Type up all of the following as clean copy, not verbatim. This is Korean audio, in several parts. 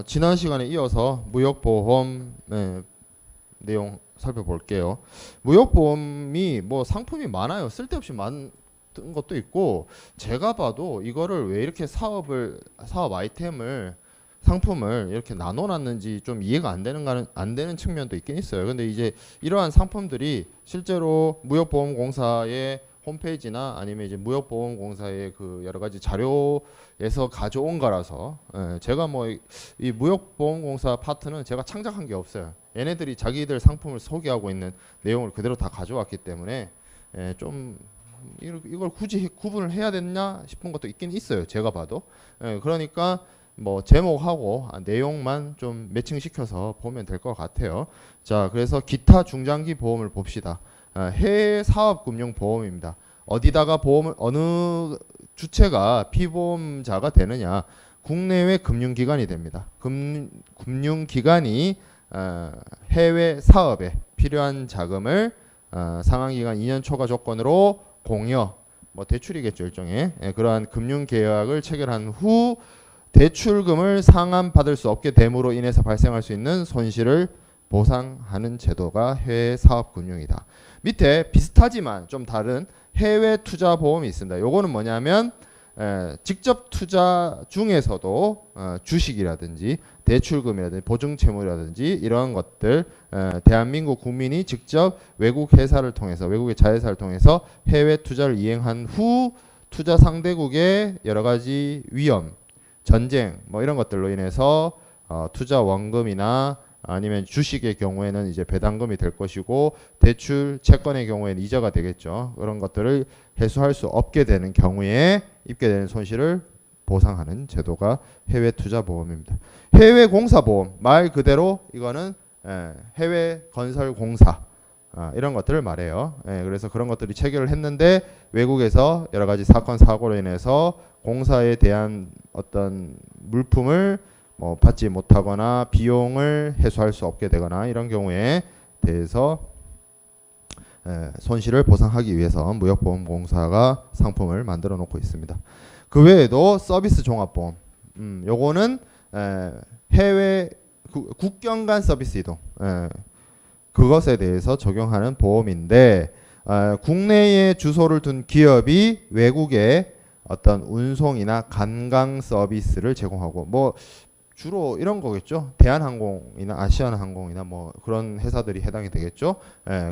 지난 시간에 이어서 무역보험 내용 살펴볼게요. 무역보험이 뭐 상품이 많아요. 쓸데없이 많은 것도 있고, 제가 봐도 이거를 왜 이렇게 사업 아이템을 상품을 이렇게 나눠놨는지 좀 이해가 안 되는 측면도 있긴 있어요. 근데 이제 이러한 상품들이 실제로 무역보험공사의 홈페이지나 아니면 이제 무역보험공사의 그 여러 가지 자료에서 가져온 거라서, 제가 뭐 이 무역보험공사 파트는 제가 창작한 게 없어요. 얘네들이 자기들 상품을 소개하고 있는 내용을 그대로 다 가져왔기 때문에 좀 이걸 굳이 구분을 해야 됐냐 싶은 것도 있긴 있어요. 제가 봐도. 그러니까 뭐 제목하고 내용만 좀 매칭시켜서 보면 될 것 같아요. 자, 그래서 기타 중장기 보험을 봅시다. 해외 사업금융보험입니다. 어디다가 보험을 어느 주체가 피보험자가 되느냐? 국내외 금융기관이 됩니다. 금융기관이 해외 사업에 필요한 자금을 상환기간 2년 초과 조건으로 공여, 뭐 대출이겠죠, 일종의 그러한 금융계약을 체결한 후 대출금을 상환받을 수 없게 됨으로 인해서 발생할 수 있는 손실을 보상하는 제도가 해외 사업금융이다. 밑에 비슷하지만 좀 다른 해외 투자 보험이 있습니다. 요거는 뭐냐면 직접 투자 중에서도 주식이라든지 대출금이라든지 보증채무라든지 이런 것들 대한민국 국민이 직접 외국 회사를 통해서 외국의 자회사를 통해서 해외 투자를 이행한 후 투자 상대국의 여러 가지 위험, 전쟁 뭐 이런 것들로 인해서 투자 원금이나 아니면 주식의 경우에는 이제 배당금이 될 것이고 대출 채권의 경우에는 이자가 되겠죠. 그런 것들을 해소할 수 없게 되는 경우에 입게 되는 손실을 보상하는 제도가 해외 투자 보험입니다. 해외 공사 보험 말 그대로 이거는 해외 건설 공사 이런 것들을 말해요. 그래서 그런 것들이 체결을 했는데 외국에서 여러 가지 사건 사고로 인해서 공사에 대한 어떤 물품을 뭐 받지 못하거나 비용을 해소할 수 없게 되거나 이런 경우에 대해서 손실을 보상하기 위해서 무역보험공사가 상품을 만들어 놓고 있습니다. 그 외에도 서비스 종합보험, 요거는 해외 국경 간 서비스 이동, 그것에 대해서 적용하는 보험인데 국내에 주소를 둔 기업이 외국에 어떤 운송이나 관광 서비스를 제공하고 뭐 주로 이런 거겠죠. 대한항공이나 아시아나항공이나 뭐 그런 회사들이 해당이 되겠죠.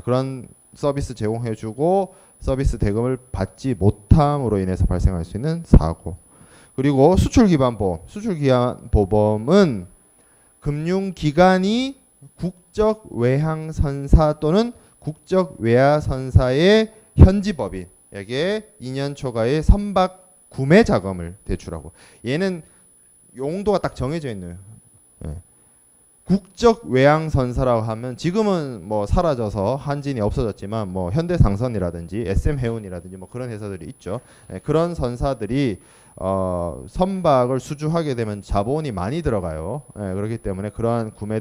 그런 서비스 제공해주고 서비스 대금을 받지 못함으로 인해서 발생할 수 있는 사고. 그리고 수출기반보험. 수출기반보험은 금융기관이 국적 외항선사 또는 국적 외화선사의 현지법인에게 2년 초과의 선박 구매 자금을 대출하고, 얘는 용도가 딱 정해져 있네요. 국적 외항선사라고 하면 지금은 뭐 사라져서 한진이 없어졌지만 뭐 현대상선이라든지 SM해운이라든지 뭐 그런 회사들이 있죠. 그런 선사들이 선박을 수주하게 되면 자본이 많이 들어가요. 그렇기 때문에 그러한 구매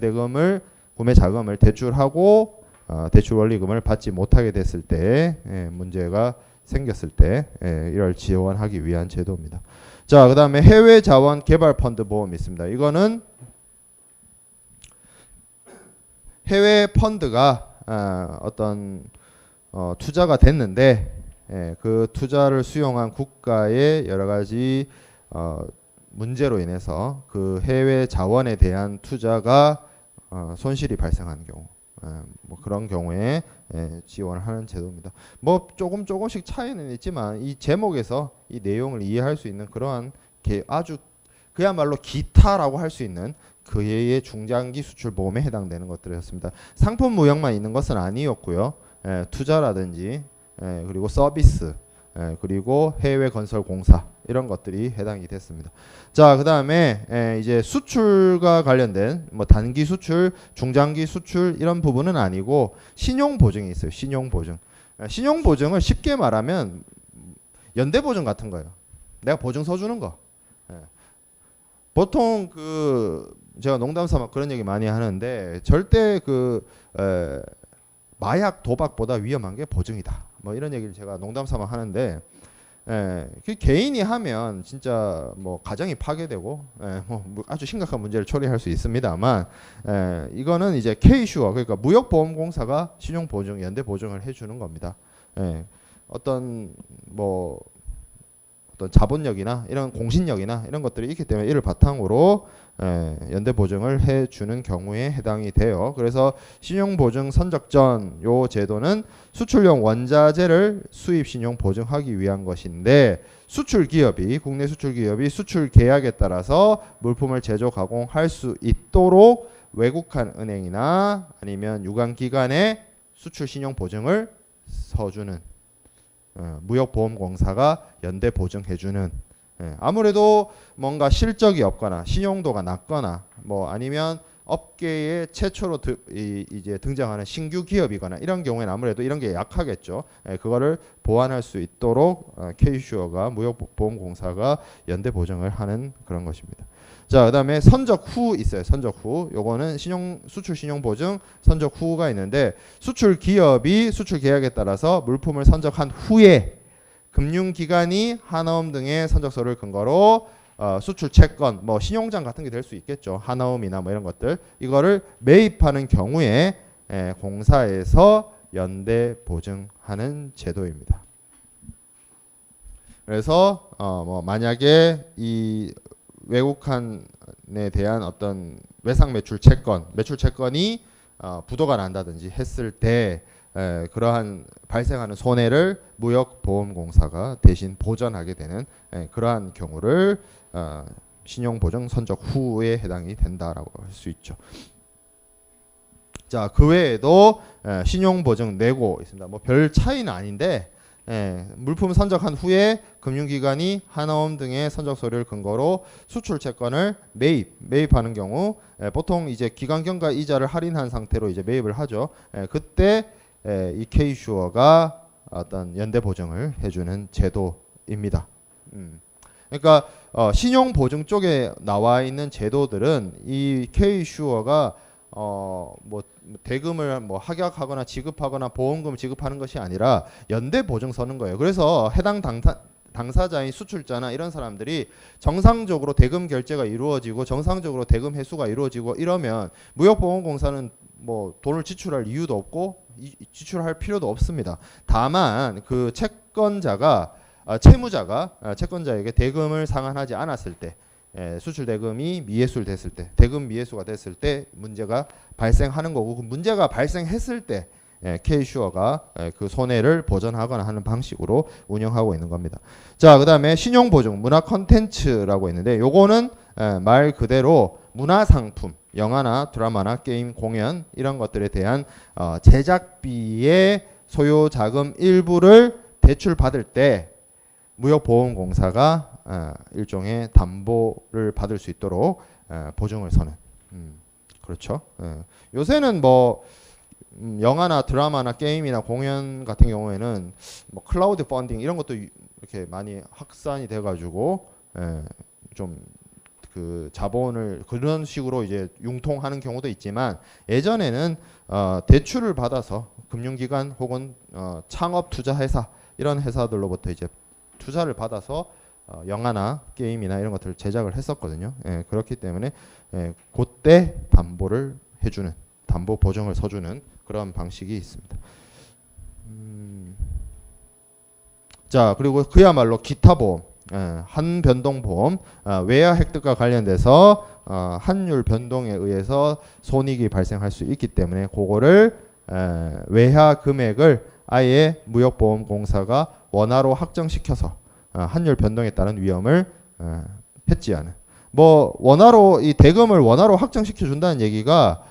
자금을 대출하고 대출 원리금을 받지 못하게 됐을 때 문제가 생겼을 때 이를 지원하기 위한 제도입니다. 자, 그 다음에 해외 자원 개발 펀드 보험이 있습니다. 이거는 해외 펀드가 어떤 투자가 됐는데 그 투자를 수용한 국가의 여러 가지 문제로 인해서 그 해외 자원에 대한 투자가 손실이 발생하는 경우, 뭐 그런 경우에 지원을 하는 제도입니다. 뭐 조금씩 차이는 있지만 이 제목에서 이 내용을 이해할 수 있는 그러한 아주 그야말로 기타라고 할 수 있는 그의 중장기 수출 보험에 해당되는 것들이었습니다. 상품 무역만 있는 것은 아니었고요. 투자라든지 그리고 서비스, 그리고 해외 건설 공사 이런 것들이 해당이 됐습니다. 자, 그 다음에 이제 수출과 관련된 뭐 단기 수출, 중장기 수출 이런 부분은 아니고 신용 보증이 있어요. 신용 보증. 신용 보증을 쉽게 말하면 연대 보증 같은 거예요. 내가 보증서 주는 거. 보통 제가 농담 삼아 그런 얘기 많이 하는데 절대 마약 도박보다 위험한 게 보증이다. 뭐 이런 얘기를 제가 농담 삼아 하는데 그 개인이 하면 진짜 뭐 가정이 파괴되고 뭐 아주 심각한 문제를 초래할 수 있습니다만 이거는 이제 K슈어 그러니까 무역보험공사가 신용보증 연대 보증을 해주는 겁니다. 어떤 뭐 어떤 자본력이나 이런 공신력이나 이런 것들이 있기 때문에 이를 바탕으로 연대 보증을 해주는 경우에 해당이 돼요. 그래서 신용보증 선적전 요 제도는 수출용 원자재를 수입 신용 보증하기 위한 것인데 수출기업이 국내 수출기업이 수출 계약에 따라서 물품을 제조 가공할 수 있도록 외국한 은행이나 아니면 유관기관에 수출 신용 보증을 서주는 무역보험공사가 연대 보증해주는 아무래도 뭔가 실적이 없거나 신용도가 낮거나 뭐 아니면 업계에 최초로 이제 등장하는 신규 기업이거나 이런 경우에는 아무래도 이런 게 약하겠죠. 그거를 보완할 수 있도록 K슈어가 무역보험공사가 연대 보증을 하는 그런 것입니다. 자, 그다음에 선적 후 있어요. 선적 후. 요거는 수출 신용 보증 선적 후가 있는데 수출 기업이 수출 계약에 따라서 물품을 선적한 후에 금융기관이 하나음 등의 선적서를 근거로 수출 채권, 뭐 신용장 같은 게 될 수 있겠죠. 하나음이나 뭐 이런 것들 이거를 매입하는 경우에 공사에서 연대 보증하는 제도입니다. 그래서 뭐 만약에 이 외국한에 대한 어떤 외상 매출 채권이 부도가 난다든지 했을 때 그러한 발생하는 손해를 무역보험공사가 대신 보전하게 되는 그러한 경우를 신용보증 선적 후에 해당이 된다라고 할 수 있죠. 자, 그 외에도 신용보증 내고 있습니다. 뭐 별 차이는 아닌데 물품 선적한 후에 금융기관이 하나음 등의 선적 서류를 근거로 수출 채권을 매입하는 경우 보통 이제 기간경과 이자를 할인한 상태로 이제 매입을 하죠. 그때 이 K슈어가 어떤 연대 보증을 해주는 제도입니다. 그러니까 신용보증 쪽에 나와 있는 제도들은 이 K슈어가 뭐 대금을 뭐 합약하거나 지급하거나 보험금을 지급하는 것이 아니라 연대 보증 서는 거예요. 그래서 해당 당사자인 수출자나 이런 사람들이 정상적으로 대금 결제가 이루어지고 정상적으로 대금 회수가 이루어지고 이러면 무역보험공사는 뭐 돈을 지출할 이유도 없고 지출할 필요도 없습니다. 다만 그 채권자에게 대금을 상환하지 않았을 때 수출 대금이 미회수 됐을 때 대금 미회수가 됐을 때 문제가 발생하는 거고 그 문제가 발생했을 때 K슈어가 그 손해를 보전하거나 하는 방식으로 운영하고 있는 겁니다. 자, 그다음에 신용보증 문화 컨텐츠라고 있는데 요거는 말 그대로 문화상품 영화나 드라마나 게임 공연 이런 것들에 대한 제작비의 소요 자금 일부를 대출받을 때 무역보험공사가 일종의 담보를 받을 수 있도록 보증을 서는 그렇죠. 요새는 뭐 영화나 드라마나 게임이나 공연 같은 경우에는 뭐 클라우드 펀딩 이런 것도 이렇게 많이 확산이 돼가지고 좀 그 자본을 그런 식으로 이제 융통하는 경우도 있지만 예전에는 대출을 받아서 금융기관 혹은 창업 투자회사 이런 회사들로부터 이제 투자를 받아서 영화나 게임이나 이런 것들을 제작을 했었거든요. 그렇기 때문에 그때 담보를 해주는 담보 보증을 서주는 그런 방식이 있습니다. 자, 그리고 그야말로 기타 보험, 한변동 보험, 외화 획득과 관련돼서 환율 변동에 의해서 손익이 발생할 수 있기 때문에 그거를 외화 금액을 아예 무역보험공사가 원화로 확정시켜서 환율 변동에 따른 위험을 해지하는. 뭐 원화로 이 대금을 원화로 확정시켜 준다는 얘기가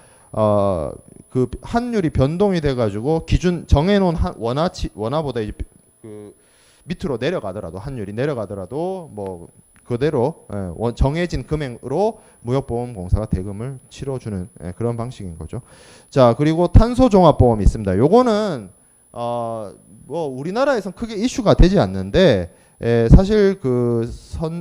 그 환율이 변동이 돼가지고 기준 정해놓은 원화보다 이제 그 밑으로 내려가더라도 환율이 내려가더라도 뭐 그대로 정해진 금액으로 무역보험공사가 대금을 치러주는 그런 방식인 거죠. 자, 그리고 탄소종합보험이 있습니다. 요거는 뭐 우리나라에선 크게 이슈가 되지 않는데 사실 그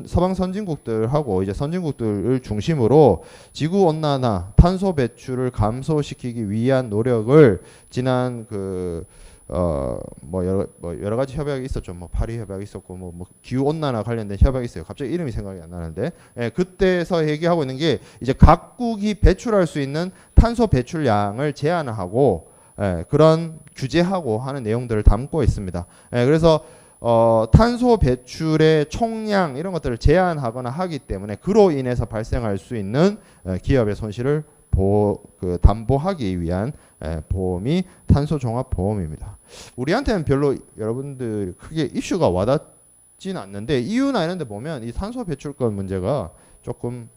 서방 선진국들하고 이제 선진국들을 중심으로 지구 온난화, 탄소 배출을 감소시키기 위한 노력을 지난 그 뭐 여러 가지 협약이 있었죠. 뭐 파리 협약이 있었고 뭐 기후 온난화 관련된 협약이 있어요. 갑자기 이름이 생각이 안 나는데 그때서 얘기하고 있는 게 이제 각국이 배출할 수 있는 탄소 배출량을 제한하고 그런 규제하고 하는 내용들을 담고 있습니다. 그래서 탄소 배출의 총량 이런 것들을 제한하거나 하기 때문에 그로 인해서 발생할 수 있는 기업의 손실을 담보하기 위한 보험이 탄소종합보험입니다. 우리한테는 별로 여러분들 크게 이슈가 와닿지는 않는데 이유나 이런 데 보면 이 탄소 배출권 문제가 조금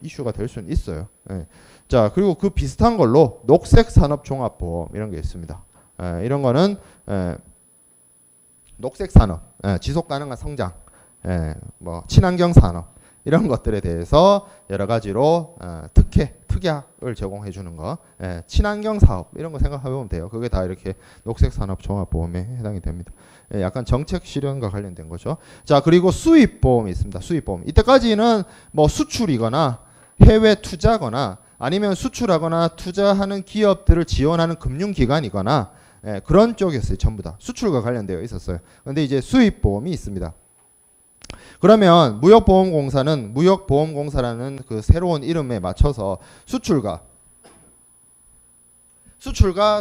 이슈가 될 수는 있어요. 자, 그리고 그 비슷한 걸로 녹색산업종합보험 이런 게 있습니다. 이런 거는 녹색산업, 지속가능한 성장, 뭐 친환경 산업 이런 것들에 대해서 여러 가지로 특약을 제공해 주는 거, 친환경 사업 이런 거 생각해보면 돼요. 그게 다 이렇게 녹색산업 종합보험에 해당이 됩니다. 약간 정책 실현과 관련된 거죠. 자, 그리고 수입보험이 있습니다. 수입보험. 이때까지는 뭐 수출이거나 해외 투자거나 아니면 수출하거나 투자하는 기업들을 지원하는 금융기관이거나 그런 쪽이었어요. 전부 다 수출과 관련되어 있었어요. 그런데 이제 수입보험이 있습니다. 그러면 무역보험공사는 무역보험공사라는 그 새로운 이름에 맞춰서 수출과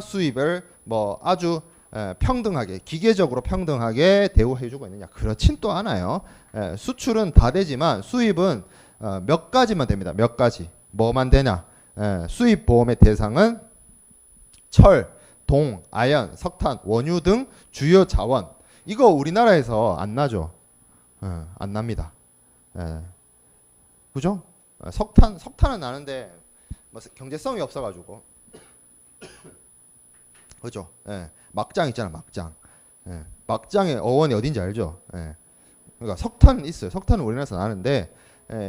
수입을 뭐 아주 평등하게 기계적으로 평등하게 대우해주고 있느냐? 그렇진 또 않아요. 수출은 다 되지만 수입은 몇 가지만 됩니다. 몇 가지. 뭐만 되냐? 수입보험의 대상은 철, 동, 아연, 석탄, 원유 등 주요 자원. 이거 우리나라에서 안 나죠. 안 납니다. 그죠? 석탄은 나는데 뭐 경제성이 없어가지고 그죠? 막장 있잖아, 막장. 막장의 어원이 어딘지 알죠? 그러니까 석탄은 있어요. 석탄은 우리나라에서 나는데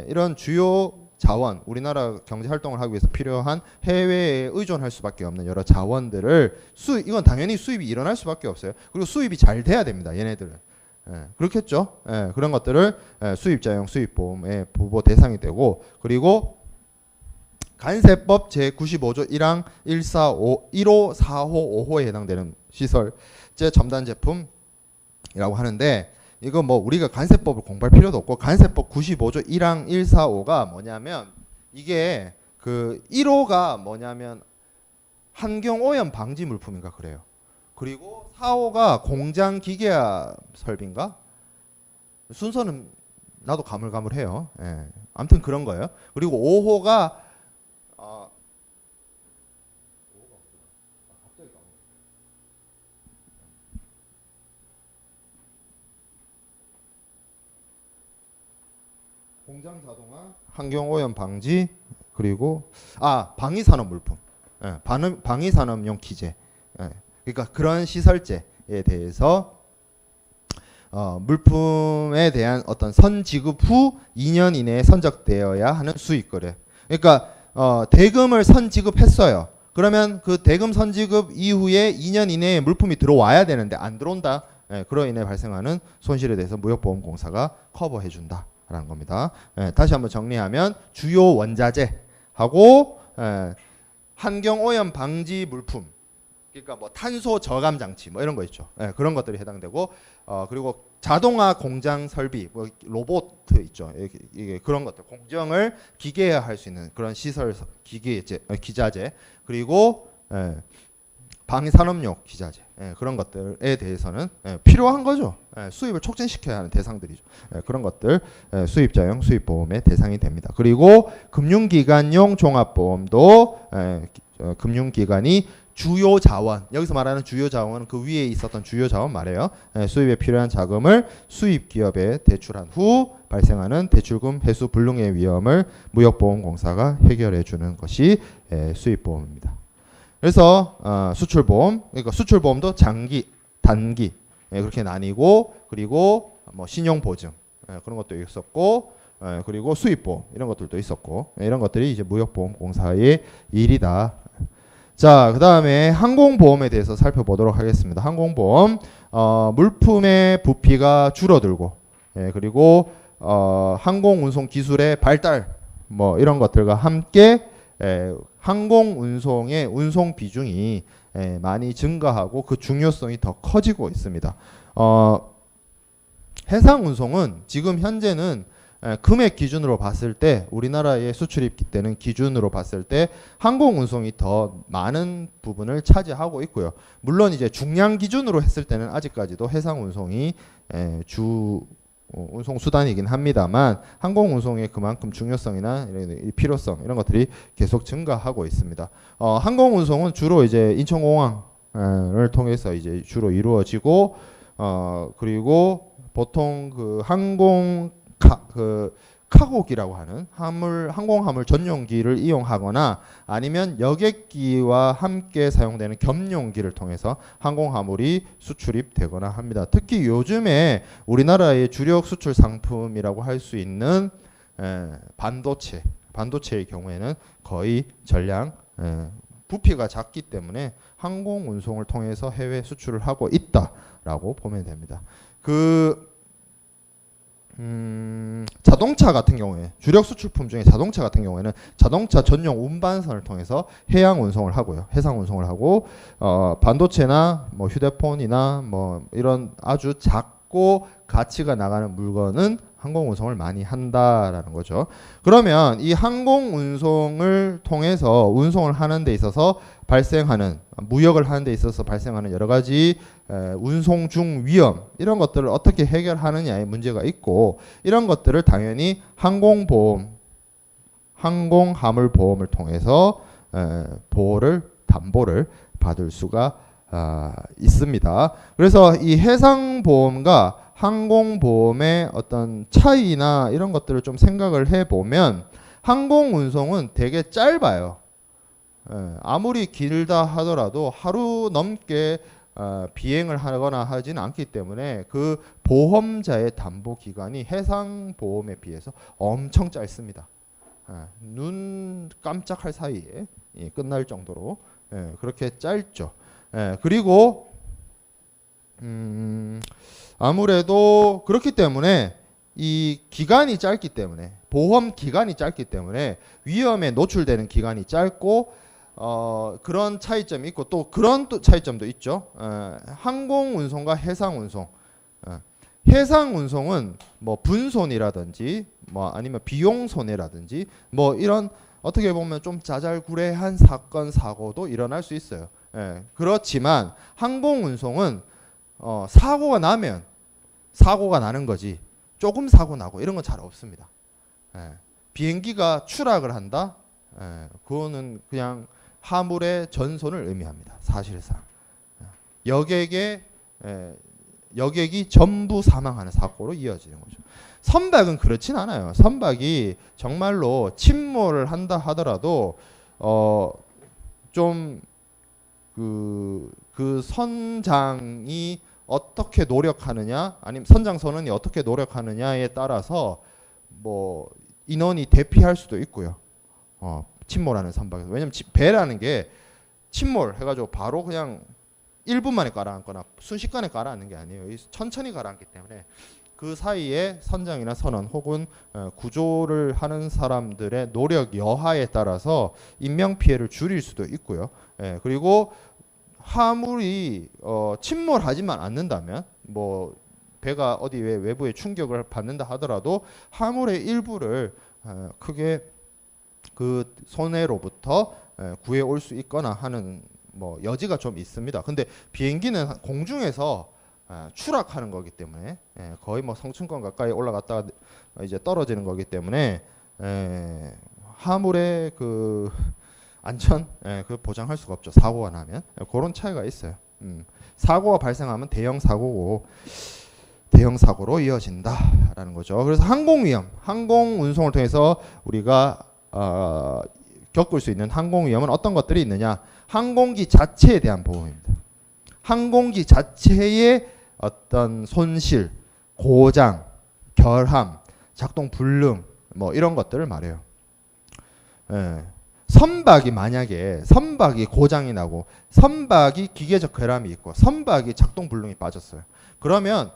이런 주요 자원, 우리나라 경제 활동을 하기 위해서 필요한 해외에 의존할 수밖에 없는 여러 자원들을 이건 당연히 수입이 일어날 수밖에 없어요. 그리고 수입이 잘 돼야 됩니다. 얘네들은. 그렇겠죠. 그런 것들을 수입자용 수입보험의 보호 대상이 되고, 그리고 간세법 제95조 1항 145, 1호, 4호, 5호에 해당되는 시설제 첨단 제품이라고 하는데, 이거 뭐 우리가 간세법을 공부할 필요도 없고, 간세법 95조 1항 145가 뭐냐면, 이게 그 1호가 뭐냐면 환경오염 방지 물품인가 그래요. 그리고 4호가 공장 기계화 설비인가? 순서는 나도 가물가물해요. 아무튼 그런 거예요. 그리고 5호가 공장 자동화, 환경오염 방지, 그리고 방위산업 물품, 방위산업용 기재. 그러니까 그런 시설제에 대해서 물품에 대한 어떤 선지급 후 2년 이내에 선적되어야 하는 수익거래. 그러니까 대금을 선지급했어요. 그러면 그 대금 선지급 이후에 2년 이내에 물품이 들어와야 되는데 안 들어온다. 그로 인해 발생하는 손실에 대해서 무역보험공사가 커버해 준다라는 겁니다. 다시 한번 정리하면 주요 원자재하고 환경오염 방지 물품, 그러니까 뭐 탄소 저감 장치 뭐 이런 거 있죠. 그런 것들이 해당되고, 그리고 자동화 공장 설비, 뭐 로봇 있죠. 이게 그런 것들, 공정을 기계화할 수 있는 그런 시설, 기자재, 그리고 방위산업용 기자재, 그런 것들에 대해서는 필요한 거죠. 수입을 촉진시켜야 하는 대상들이죠. 그런 것들 수입자용 수입보험의 대상이 됩니다. 그리고 금융기관용 종합보험도 금융기관이 주요 자원, 여기서 말하는 주요 자원은 그 위에 있었던 주요 자원 말이에요. 수입에 필요한 자금을 수입 기업에 대출한 후 발생하는 대출금 회수 불능의 위험을 무역보험공사가 해결해 주는 것이 수입보험입니다. 그래서 수출보험, 그러니까 수출보험도 장기, 단기 그렇게 나뉘고, 그리고 뭐 신용보증 그런 것도 있었고, 그리고 수입보험 이런 것들도 있었고, 이런 것들이 이제 무역보험공사의 일이다. 자, 그 다음에 항공보험에 대해서 살펴보도록 하겠습니다. 항공보험, 물품의 부피가 줄어들고, 그리고 항공운송 기술의 발달, 뭐 이런 것들과 함께 항공운송의 운송 비중이 많이 증가하고 그 중요성이 더 커지고 있습니다. 해상 운송은 지금 현재는 금액 기준으로 봤을 때 우리나라의 수출입 때는 기준으로 봤을 때 항공 운송이 더 많은 부분을 차지하고 있고요. 물론 이제 중량 기준으로 했을 때는 아직까지도 해상 운송이 주 운송 수단이긴 합니다만 항공 운송의 그만큼 중요성이나 필요성 이런 것들이 계속 증가하고 있습니다. 항공 운송은 주로 이제 인천공항을 통해서 이제 주로 이루어지고 그리고 보통 그 카고기라고 하는 항공화물 전용기를 이용하거나 아니면 여객기와 함께 사용되는 겸용기를 통해서 항공화물이 수출입되거나 합니다. 특히 요즘에 우리나라의 주력 수출 상품이라고 할 수 있는 반도체의 경우에는 거의 전량 부피가 작기 때문에 항공 운송을 통해서 해외 수출을 하고 있다라고 보면 됩니다. 자동차 같은 경우에 주력 수출품 중에 자동차 같은 경우에는 자동차 전용 운반선을 통해서 해양 운송을 하고요. 해상 운송을 하고 반도체나 뭐 휴대폰이나 뭐 이런 아주 작고 가치가 나가는 물건은 항공 운송을 많이 한다라는 거죠. 그러면 이 항공 운송을 통해서 운송을 하는 데 있어서 발생하는 무역을 하는 데 있어서 발생하는 여러 가지 운송 중 위험 이런 것들을 어떻게 해결하느냐의 문제가 있고 이런 것들을 당연히 항공보험, 항공화물보험을 통해서 담보를 받을 수가 있습니다. 그래서 이 해상보험과 항공보험의 어떤 차이나 이런 것들을 좀 생각을 해보면 항공운송은 되게 짧아요. 아무리 길다 하더라도 하루 넘게 비행을 하거나 하지는 않기 때문에 그 보험자의 담보 기간이 해상보험에 비해서 엄청 짧습니다. 눈 깜짝할 사이에 끝날 정도로 그렇게 짧죠. 그리고 아무래도 그렇기 때문에 이 기간이 짧기 때문에 보험 기간이 짧기 때문에 위험에 노출되는 기간이 짧고 그런 차이점이 있고 또 그런 또 차이점도 있죠. 항공 운송과 해상 운송. 해상 운송은 뭐 분손이라든지 뭐 아니면 비용 손해라든지 뭐 이런 어떻게 보면 좀 자잘구레한 사건 사고도 일어날 수 있어요. 그렇지만 항공 운송은 사고가 나면 사고가 나는 거지 조금 사고 나고 이런 건 잘 없습니다. 비행기가 추락을 한다? 그거는 그냥 화물의 전손을 의미합니다. 사실상 여객이 전부 사망하는 사고로 이어지는 거죠. 선박은 그렇진 않아요. 선박이 정말로 침몰을 한다 하더라도 좀 그 선장이 어떻게 노력하느냐 아니면 선장 선원이 어떻게 노력하느냐에 따라서 뭐 인원이 대피할 수도 있고요. 침몰하는 선박에서. 왜냐면 배라는 게 침몰해가지고 바로 그냥 1분 만에 가라앉거나 순식간에 가라앉는 게 아니에요. 천천히 가라앉기 때문에 그 사이에 선장이나 선원 혹은 구조를 하는 사람들의 노력 여하에 따라서 인명피해를 줄일 수도 있고요. 그리고 화물이 침몰하지만 않는다면 뭐 배가 어디 외부에 충격을 받는다 하더라도 화물의 일부를 크게 그 손해로부터 구해 올 수 있거나 하는 뭐 여지가 좀 있습니다. 근데 비행기는 공중에서 추락하는 거기 때문에 거의 뭐 성층권 가까이 올라갔다가 이제 떨어지는 거기 때문에 화물의 그 안전 그 보장할 수가 없죠. 사고가 나면 그런 차이가 있어요. 사고가 발생하면 대형 사고로 이어진다라는 거죠. 그래서 항공 위험, 항공 운송을 통해서 우리가 겪을 수 있는 항공 위험은 어떤 것들이 있느냐? 항공기 자체에 대한 보험입니다. 항공기 자체의 어떤 손실, 고장, 결함, 작동 불능 뭐 이런 것들을 말해요. 만약에 선박이 고장이 나고 선박이 기계적 결함이 있고 선박이 작동 불능이 빠졌어요. 그러면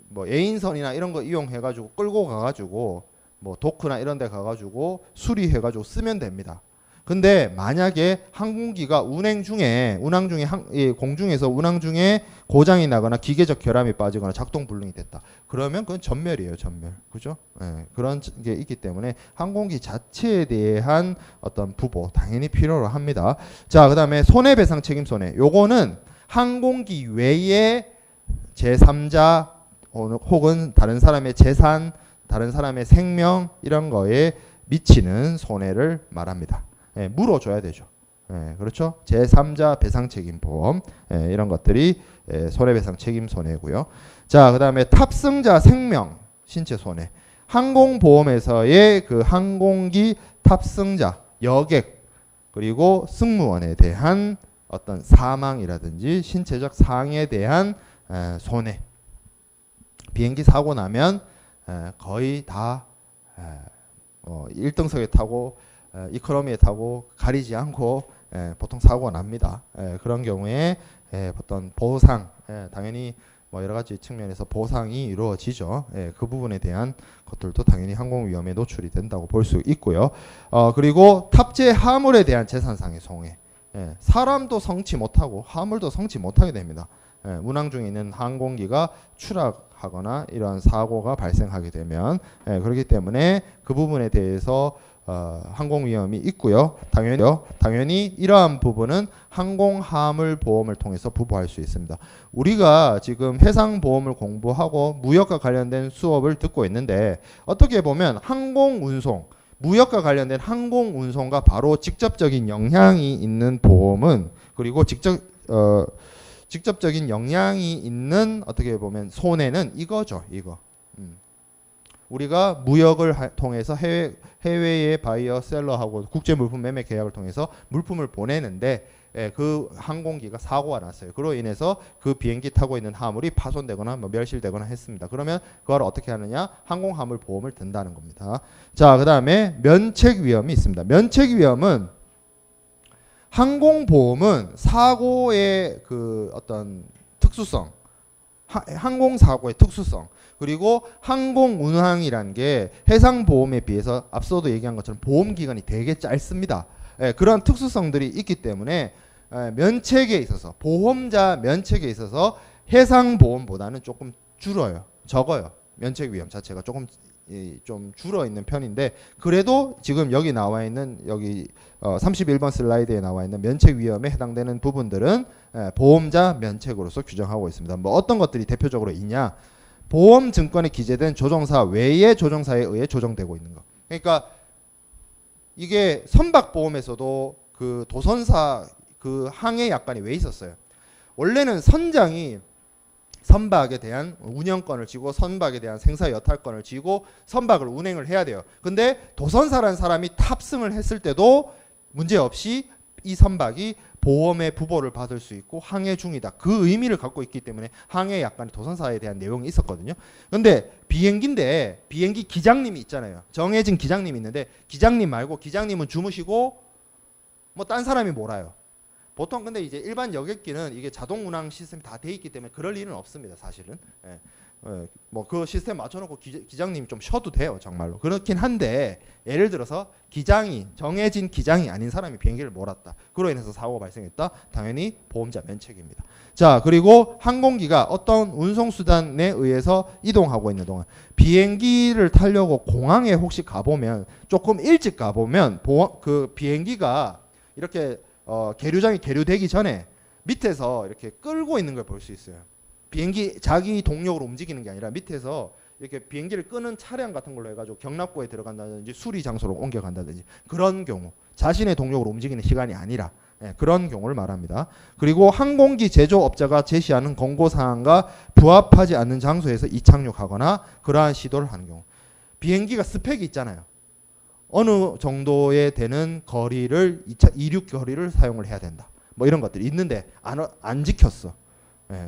뭐 에인선이나 이런 거 이용해 가지고 끌고 가 가지고 뭐 도크나 이런 데 가 가지고 수리해 가지고 쓰면 됩니다. 근데 만약에 항공기가 운항 중에 공중에서 운항 중에 고장이 나거나 기계적 결함이 빠지거나 작동 불능이 됐다. 그러면 그건 전멸이에요, 전멸. 그죠? 예, 그런 게 있기 때문에 항공기 자체에 대한 어떤 부보 당연히 필요로 합니다. 자, 그다음에 손해배상 책임 손해. 요거는 항공기 외에 제3자 혹은 다른 사람의 재산, 다른 사람의 생명 이런 거에 미치는 손해를 말합니다. 예, 물어줘야 되죠. 예, 그렇죠? 제3자 배상책임보험 이런 것들이 손해배상 책임 손해고요. 자, 그 다음에 탑승자 생명, 신체 손해. 항공보험에서의 그 항공기 탑승자, 여객 그리고 승무원에 대한 어떤 사망이라든지 신체적 상해에 대한 손해. 비행기 사고 나면 거의 다 1등석에 타고 이코노미에 타고 가리지 않고 보통 사고가 납니다. 그런 경우에 어떤 보상, 당연히 뭐 여러 가지 측면에서 보상이 이루어지죠. 그 부분에 대한 것들도 당연히 항공위험에 노출이 된다고 볼 수 있고요. 그리고 탑재 화물에 대한 재산상의 손해. 사람도 성치 못하고 화물도 성치 못하게 됩니다. 운항 중에 있는 항공기가 추락하거나 이러한 사고가 발생하게 되면 그렇기 때문에 그 부분에 대해서 항공위험이 있고요. 당연히 이러한 부분은 항공화물보험을 통해서 부부할 수 있습니다. 우리가 지금 해상보험을 공부하고 무역과 관련된 수업을 듣고 있는데 어떻게 보면 항공운송, 무역과 관련된 항공운송과 바로 직접적인 영향이 있는 보험은 그리고 직접적인 영향이 있는 어떻게 보면 손해는 이거죠. 이거. 우리가 무역을 통해서 해외의 바이어 셀러하고 국제 물품 매매 계약을 통해서 물품을 보내는데 그 항공기가 사고가 났어요. 그로 인해서 그 비행기 타고 있는 화물이 파손되거나 뭐 멸실되거나 했습니다. 그러면 그걸 어떻게 하느냐? 항공화물 보험을 든다는 겁니다. 자, 그다음에 면책 위험이 있습니다. 면책 위험은 항공보험은 사고의 그 어떤 특수성, 항공사고의 특수성, 그리고 항공운항이라는 게 해상보험에 비해서 앞서도 얘기한 것처럼 보험기간이 되게 짧습니다. 그런 특수성들이 있기 때문에 면책에 있어서 보험자 면책에 있어서 해상보험보다는 조금 적어요. 면책 위험 자체가 조금 좀 줄어 있는 편인데 그래도 지금 여기 나와 있는 여기 31번 슬라이드에 나와 있는 면책 위험에 해당되는 부분들은 보험자 면책으로서 규정하고 있습니다. 뭐 어떤 것들이 대표적으로 있냐? 보험증권에 기재된 조정사 외의 조정사에 의해 조정되고 있는 것. 그러니까 이게 선박보험에서도 그 도선사 그 항해 약관이 왜 있었어요? 원래는 선장이 선박에 대한 운영권을 쥐고 선박에 대한 생사 여탈권을 쥐고 선박을 운행을 해야 돼요. 근데 도선사라는 사람이 탑승을 했을 때도 문제없이 이 선박이 보험의 부보를 받을 수 있고 항해 중이다. 그 의미를 갖고 있기 때문에 항해 약관이 도선사에 대한 내용이 있었거든요. 근데 비행기인데 비행기 기장님이 있잖아요. 정해진 기장님이 있는데 기장님 말고 기장님은 주무시고 뭐 딴 사람이 몰아요. 보통 근데 이제 일반 여객기는 이게 자동 운항 시스템이 다 돼 있기 때문에 그럴 일은 없습니다. 사실은. 뭐 그 시스템 맞춰놓고 기장님이 좀 쉬어도 돼요. 정말로. 그렇긴 한데 예를 들어서 정해진 기장이 아닌 사람이 비행기를 몰았다. 그로 인해서 사고가 발생했다. 당연히 보험자 면책입니다. 자, 그리고 항공기가 어떤 운송수단에 의해서 이동하고 있는 동안 비행기를 타려고 공항에 혹시 가보면 조금 일찍 가보면 그 비행기가 이렇게 계류장이 계류되기 전에 밑에서 이렇게 끌고 있는 걸 볼 수 있어요. 비행기 자기 동력으로 움직이는 게 아니라 밑에서 이렇게 비행기를 끄는 차량 같은 걸로 해가지고 경납고에 들어간다든지 수리 장소로 옮겨간다든지 그런 경우 자신의 동력으로 움직이는 시간이 아니라 그런 경우를 말합니다. 그리고 항공기 제조업자가 제시하는 공고사항과 부합하지 않는 장소에서 이착륙하거나 그러한 시도를 하는 경우 비행기가 스펙이 있잖아요. 어느 정도에 되는 거리를 이륙 거리를 사용을 해야 된다. 뭐 이런 것들이 있는데 안 지켰어.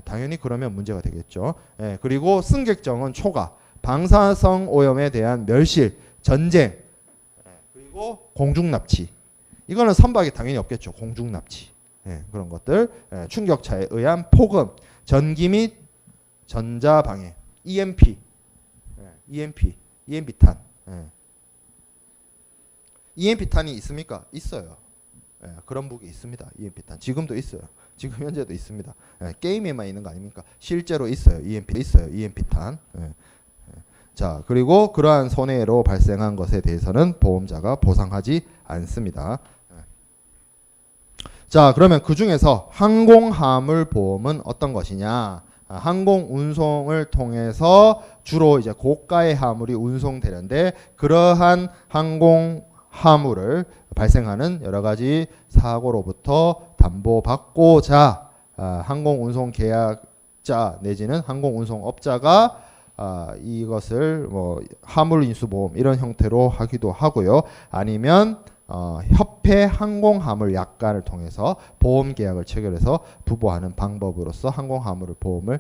당연히 그러면 문제가 되겠죠. 그리고 승객정은 초과, 방사성 오염에 대한 멸실, 전쟁, 그리고 공중납치. 이거는 선박에 당연히 없겠죠. 공중납치. 그런 것들, 충격차에 의한 폭음, 전기 및 전자방해, EMP 탄. EMP 탄이 있습니까? 있어요. 그런 무기 있습니다. EMP탄 지금도 있어요. 지금 현재도 있습니다. 게임에만 있는 거 아닙니까? 실제로 있어요. EMP탄. 자, 그리고 그러한 손해로 발생한 것에 대해서는 보험자가 보상하지 않습니다. 자, 그러면 그 중에서 항공화물 보험은 어떤 것이냐? 항공 운송을 통해서 주로 이제 고가의 화물이 운송되는데, 그러한 항공 화물을 발생하는 여러 가지 사고로부터 담보받고자 항공 운송 계약자 내지는 항공 운송업자가 이것을 뭐 화물 인수 보험 이런 형태로 하기도 하고요. 아니면 협회 항공화물 약관을 통해서 보험 계약을 체결해서 부보하는 방법으로서 항공화물 보험을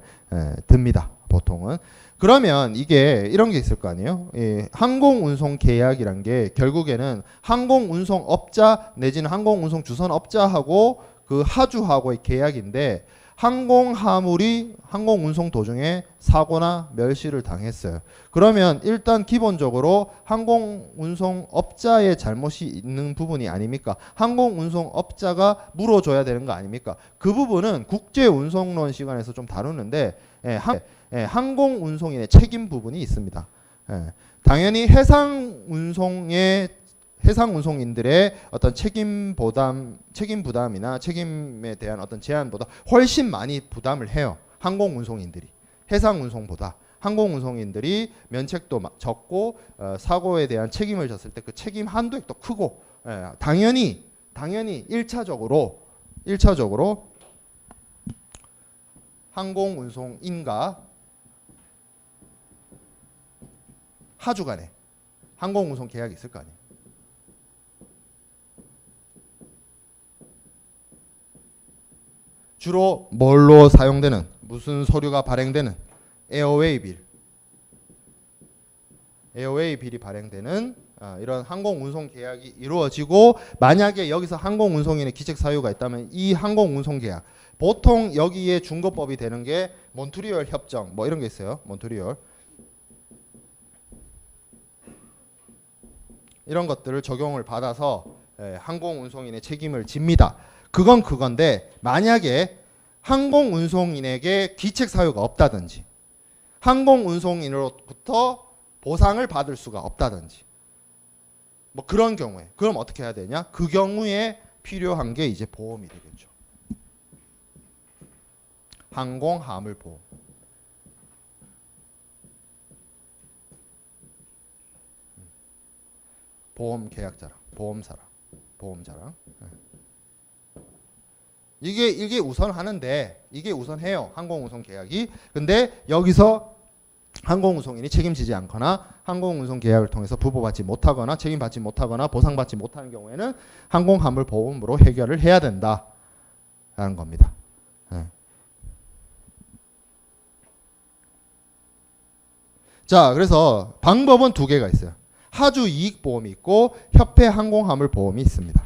듭니다. 보통은. 그러면 이게 이런 게 있을 거 아니에요? 항공운송 계약이란 게 결국에는 항공운송업자 내지는 항공운송 주선업자하고 그 하주하고의 계약인데, 항공화물이 항공운송 도중에 사고나 멸실을 당했어요. 그러면 일단 기본적으로 항공운송업자의 잘못이 있는 부분이 아닙니까? 항공운송업자가 물어줘야 되는 거 아닙니까? 그 부분은 국제운송론 시간에서 좀 다루는데 항공운송인의 책임 부분이 있습니다. 당연히 해상운송인들의 어떤 책임 부담이나 책임에 대한 어떤 제한보다 훨씬 많이 부담을 해요. 항공운송인들이. 해상운송보다. 항공운송인들이 면책도 적고 사고에 대한 책임을 졌을 때 그 책임 한도액도 크고, 당연히 1차적으로 항공운송인과 하주 간에 항공운송 계약이 있을 거 아니에요. 주로 뭘로 사용되는, 무슨 서류가 발행되는 에어웨이 빌이 발행되는 이런 항공운송 계약이 이루어지고, 만약에 여기서 항공운송인의 기책 사유가 있다면 이 항공운송 계약, 보통 여기에 준거법이 되는 게 몬트리올 협정 뭐 이런 게 있어요. 몬트리올 이런 것들을 적용을 받아서 항공운송인의 책임을 집니다. 그건 그건데, 만약에 항공운송인에게 기책 사유가 없다든지 항공운송인으로부터 보상을 받을 수가 없다든지 뭐 그런 경우에, 그럼 어떻게 해야 되냐? 그 경우에 필요한 게 이제 보험이 되겠죠. 항공화물 보험. 보험 계약자랑 보험자랑 이게 우선하는데, 이게 우선해요. 항공운송 계약이. 근데 여기서 항공운송인이 책임지지 않거나 항공운송 계약을 통해서 부보받지 못하거나 책임받지 못하거나 보상받지 못하는 경우에는 항공화물 보험으로 해결을 해야 된다라는 겁니다. 자, 그래서 방법은 두 개가 있어요. 하주 이익 보험이 있고 협회 항공화물 보험이 있습니다.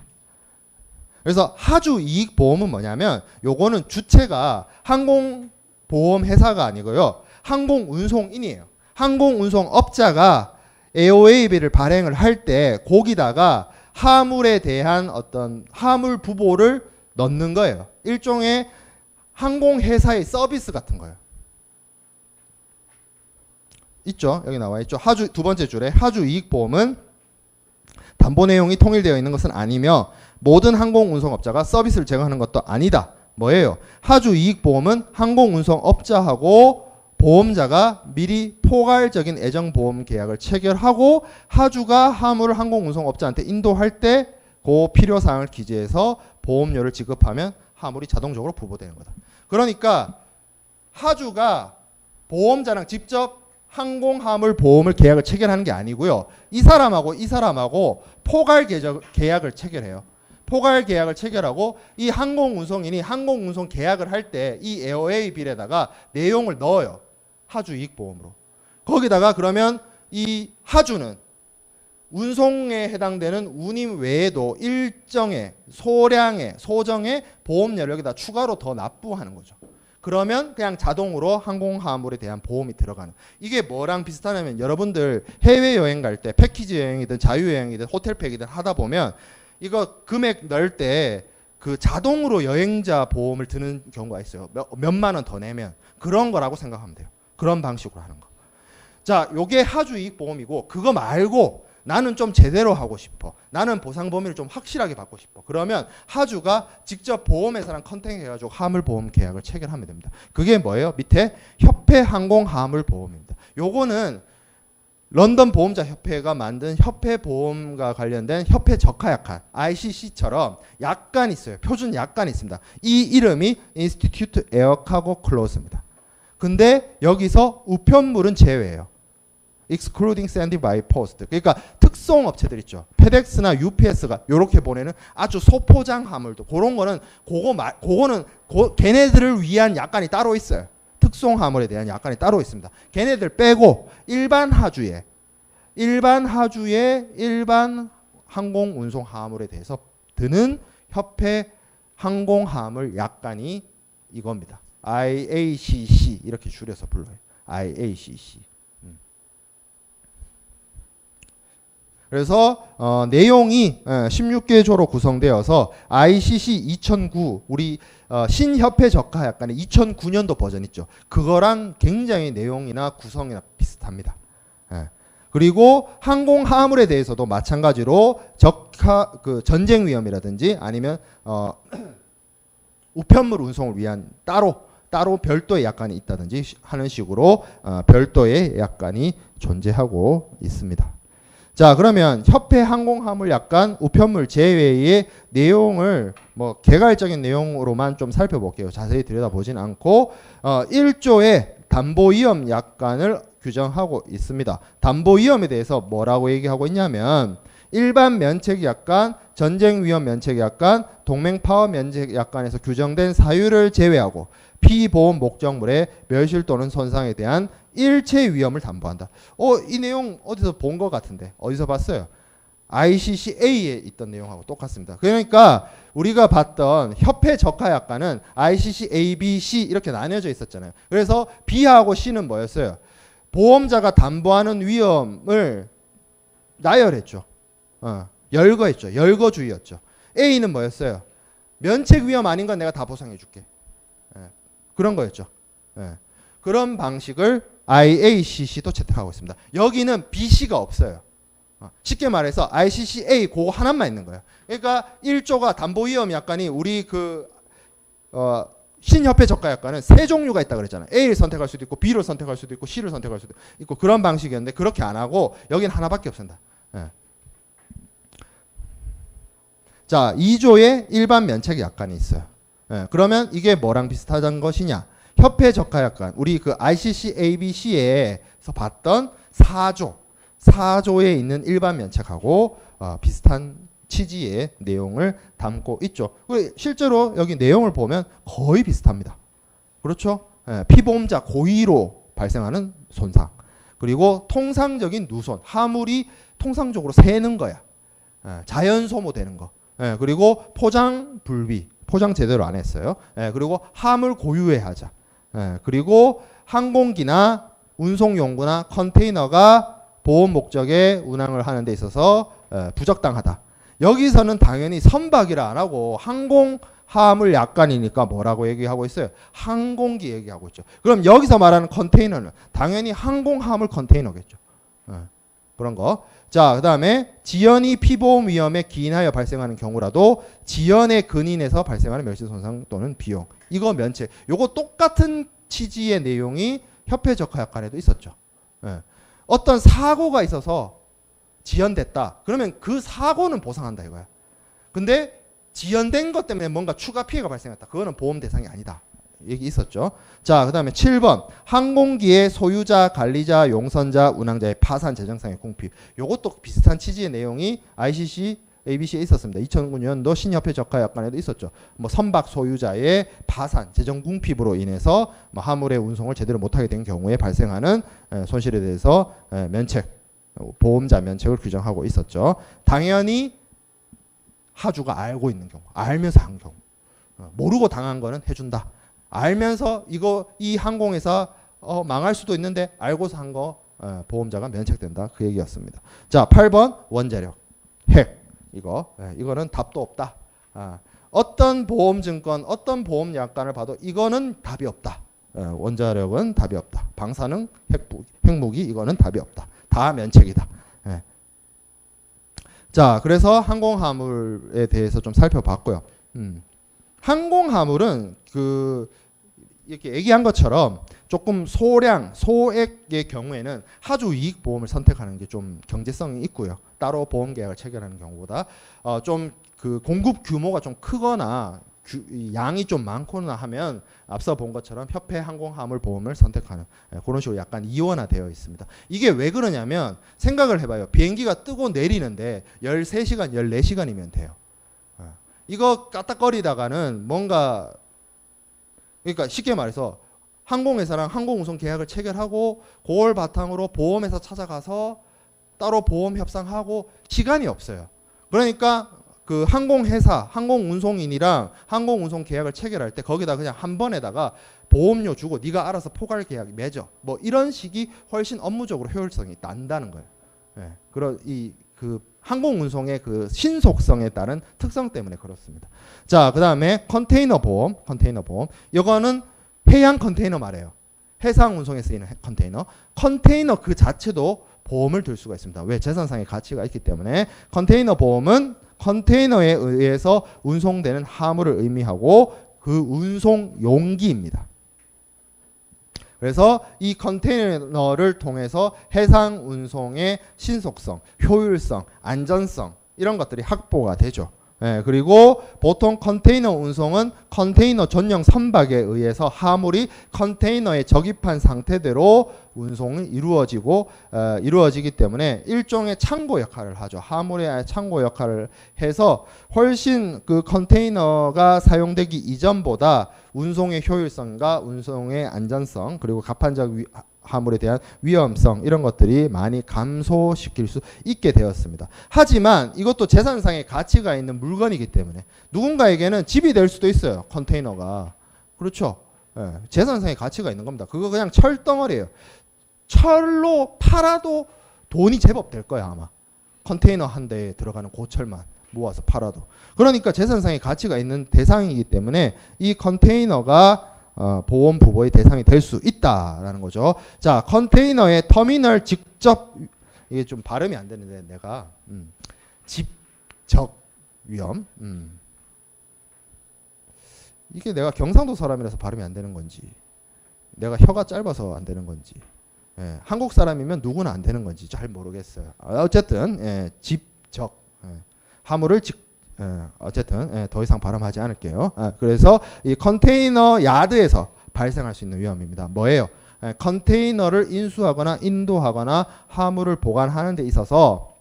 그래서 하주 이익 보험은 뭐냐면, 요거는 주체가 항공보험 회사가 아니고요, 항공운송인이에요. 항공운송업자가 AOAB를 발행을 할 때 거기다가 화물에 대한 어떤 화물 부보를 넣는 거예요. 일종의 항공회사의 서비스 같은 거예요. 있죠? 여기 나와 있죠? 두 번째 줄에 하주 이익 보험은 담보 내용이 통일되어 있는 것은 아니며 모든 항공운송업자가 서비스를 제공하는 것도 아니다. 뭐예요? 하주 이익 보험은 항공운송업자하고 보험자가 미리 포괄적인 애정보험 계약을 체결하고 하주가 화물을 항공운송업자한테 인도할 때 그 필요사항을 기재해서 보험료를 지급하면 화물이 자동적으로 부보되는 거다. 그러니까 하주가 보험자랑 직접 항공화물 보험을 계약을 체결하는 게 아니고요, 이 사람하고 포괄 계약을 체결해요. 포괄 계약을 체결하고 이 항공운송인이 항공운송 계약을 할 때 이 에어웨이 빌에다가 내용을 넣어요. 하주 이익보험으로. 거기다가 그러면 이 하주는 운송에 해당되는 운임 외에도 일정의 소정의 보험료를 여기다 추가로 더 납부하는 거죠. 그러면 그냥 자동으로 항공화물에 대한 보험이 들어가는. 이게 뭐랑 비슷하냐면, 여러분들 해외여행 갈 때 패키지 여행이든 자유여행이든 호텔팩이든 하다 보면 이거 금액 넣을 때 그 자동으로 여행자 보험을 드는 경우가 있어요. 몇만 원 더 내면 그런 거라고 생각하면 돼요. 그런 방식으로 하는 거. 자, 요게 하주이익보험이고 그거 말고 나는 좀 제대로 하고 싶어. 나는 보상 범위를 좀 확실하게 받고 싶어. 그러면 하주가 직접 보험회사랑 컨택 해가지고 화물보험 계약을 체결하면 됩니다. 그게 뭐예요? 밑에 협회 항공화물보험입니다. 요거는 런던 보험자 협회가 만든 협회 보험과 관련된 협회 적하약관 ICC처럼 약관이 있어요. 표준 약관이 있습니다. 이 이름이 Institute Air Cargo Clause입니다. 근데 여기서 우편물은 제외예요. Excluding sending by post. 그러니까 특송 업체들 있죠. 페덱스나 UPS가 요렇게 보내는 아주 소포장 화물도 그런 거는 그거는 걔네들을 위한 약관이 따로 있어요. 특송 화물에 대한 약관이 따로 있습니다. 걔네들 빼고 일반 하주의 일반 항공 운송 화물에 대해서 드는 협회 항공 화물 약관이 이겁니다. IACC 이렇게 줄여서 불러요. IACC. 그래서 내용이 16개조로 구성되어서 ICC 2009 우리 신협회 적하 약관의 2009년도 버전 있죠. 그거랑 굉장히 내용이나 구성이나 비슷합니다. 그리고 항공 화물에 대해서도 마찬가지로 그 전쟁 위험이라든지 아니면 우편물 운송을 위한 따로 별도의 약관이 있다든지 하는 식으로 별도의 약관이 존재하고 있습니다. 자, 그러면 협회 항공화물 약관 우편물 제외의 내용을 뭐 개괄적인 내용으로만 좀 살펴볼게요. 자세히 들여다보진 않고 1조의 담보위험 약관을 규정하고 있습니다. 담보위험에 대해서 뭐라고 얘기하고 있냐면 일반 면책약관, 전쟁위험 면책약관, 동맹파업 면책약관에서 규정된 사유를 제외하고 피보험 목적물의 멸실 또는 손상에 대한 일체 위험을 담보한다. 이 내용 어디서 본 것 같은데 어디서 봤어요? ICCA에 있던 내용하고 똑같습니다. 그러니까 우리가 봤던 협회 적하약관은 ICC A, B, C 이렇게 나뉘어져 있었잖아요. 그래서 B하고 C는 뭐였어요? 보험자가 담보하는 위험을 나열했죠. 열거했죠. 열거주의였죠. A는 뭐였어요? 면책 위험 아닌 건 내가 다 보상해 줄게. 그런 거였죠. 그런 방식을 IACC도 채택하고 있습니다. 여기는 BC가 없어요. 쉽게 말해서 ICCA 그거 하나만 있는 거예요. 그러니까 1조가 담보위험 약관이 우리 신협회 적하약관은 세 종류가 있다 그랬잖아요. A를 선택할 수도 있고 B를 선택할 수도 있고 C를 선택할 수도 있고 그런 방식이었는데 그렇게 안 하고 여기는 하나밖에 없습니다. 자, 2조에 일반 면책 약관이 있어요. 그러면 이게 뭐랑 비슷한 것이냐? 협회 적하약관 우리 그 ICC ABC에서 봤던 4조에 있는 일반 면책하고 비슷한 취지의 내용을 담고 있죠. 실제로 여기 내용을 보면 거의 비슷합니다. 그렇죠? 피보험자 고의로 발생하는 손상 그리고 통상적인 누손 화물이 통상적으로 새는 거야. 자연 소모되는 거. 그리고 포장 불비 포장 제대로 안 했어요. 그리고 화물 고유의 하자. 그리고 항공기나 운송용구나 컨테이너가 보험 목적의 운항을 하는 데 있어서 부적당하다. 여기서는 당연히 선박이라 안 하고 항공화물 약관이니까 뭐라고 얘기하고 있어요? 항공기 얘기하고 있죠. 그럼 여기서 말하는 컨테이너는 당연히 항공화물 컨테이너겠죠. 그런 거. 자, 그 다음에 지연이 피보험 위험에 기인하여 발생하는 경우라도 지연의 근인에서 발생하는 멸실손상 또는 비용. 이거 면책. 요거 똑같은 취지의 내용이 협회 적하약관에도 있었죠. 어떤 사고가 있어서 지연됐다. 그러면 그 사고는 보상한다 이거야. 근데 지연된 것 때문에 뭔가 추가 피해가 발생했다. 그거는 보험 대상이 아니다. 얘기 있었죠. 자, 그 다음에 7번 항공기의 소유자, 관리자, 용선자, 운항자의 파산, 재정상의 궁피. 요것도 비슷한 취지의 내용이 ICC ABC에 있었습니다. 2009년도 신협회 적하약관에도 있었죠. 뭐 선박 소유자의 파산, 재정 궁핍으로 인해서 뭐 화물의 운송을 제대로 못하게 된 경우에 발생하는 손실에 대해서 면책, 보험자 면책을 규정하고 있었죠. 당연히 하주가 알고 있는 경우, 알면서 한 경우, 모르고 당한 거는 해준다. 알면서 이 항공회사 망할 수도 있는데 알고서 한 거 보험자가 면책된다. 그 얘기였습니다. 자, 8번 원자력, 핵. 이거는 답도 없다. 어떤 보험증권, 어떤 보험약관을 봐도 이거는 답이 없다. 원자력은 답이 없다. 방사능, 핵무기 이거는 답이 없다. 다 면책이다. 자, 그래서 항공화물에 대해서 좀 살펴봤고요. 항공화물은 이렇게 얘기한 것처럼 조금 소액의 경우에는 하주이익 보험을 선택하는 게 좀 경제성이 있고요. 따로 보험 계약을 체결하는 경우보다 좀 그 공급 규모가 좀 크거나 양이 좀 많거나 하면 앞서 본 것처럼 협회 항공화물 보험을 선택하는 그런 식으로 약간 이원화되어 있습니다. 이게 왜 그러냐면 생각을 해봐요. 비행기가 뜨고 내리는데 13시간, 14시간이면 돼요. 이거 까딱거리다가는 뭔가 그러니까 쉽게 말해서 항공회사랑 항공운송 계약을 체결하고 그걸 바탕으로 보험회사 찾아가서 따로 보험 협상하고 시간이 없어요. 그러니까 그 항공회사, 항공운송인이랑 항공운송 계약을 체결할 때 거기다 그냥 한 번에다가 보험료 주고 네가 알아서 포괄 계약 맺어. 뭐 이런 식이 훨씬 업무적으로 효율성이 난다는 거예요. 그런 그 항공운송의 그 신속성에 따른 특성 때문에 그렇습니다. 자, 그다음에 컨테이너 보험. 이거는 해양 컨테이너 말이에요. 해상 운송에 쓰이는 컨테이너 그 자체도 보험을 들 수가 있습니다. 왜? 재산상의 가치가 있기 때문에. 컨테이너 보험은 컨테이너에 의해서 운송되는 화물을 의미하고 그 운송 용기입니다. 그래서 이 컨테이너를 통해서 해상 운송의 신속성, 효율성, 안전성 이런 것들이 확보가 되죠. 그리고 보통 컨테이너 운송은 컨테이너 전용 선박에 의해서 화물이 컨테이너에 적입한 상태대로 운송이 이루어지기 때문에 일종의 창고 역할을 하죠. 화물의 창고 역할을 해서 훨씬 그 컨테이너가 사용되기 이전보다 운송의 효율성과 운송의 안전성 그리고 가판적 화물에 대한 위험성 이런 것들이 많이 감소시킬 수 있게 되었습니다. 하지만 이것도 재산상의 가치가 있는 물건이기 때문에 누군가에게는 집이 될 수도 있어요. 컨테이너가. 그렇죠. 재산상의 가치가 있는 겁니다. 그거 그냥 철덩어리예요. 철로 팔아도 돈이 제법 될 거야 아마. 컨테이너 한 대에 들어가는 고철만 모아서 팔아도. 그러니까 재산상의 가치가 있는 대상이기 때문에 이 컨테이너가 보험 부보의 대상이 될 수 있다라는 거죠. 자, 컨테이너의 터미널 직접 이게 좀 발음이 안 되는데 내가 직접 위험 이게 내가 경상도 사람이라서 발음이 안 되는 건지 내가 혀가 짧아서 안 되는 건지 한국 사람이면 누구나 안 되는 건지 잘 모르겠어요. 어쨌든 직접 화물을 어쨌든 더 이상 발음하지 않을게요. 그래서 이 컨테이너 야드에서 발생할 수 있는 위험입니다. 뭐예요? 컨테이너를 인수하거나 인도하거나 화물을 보관하는 데 있어서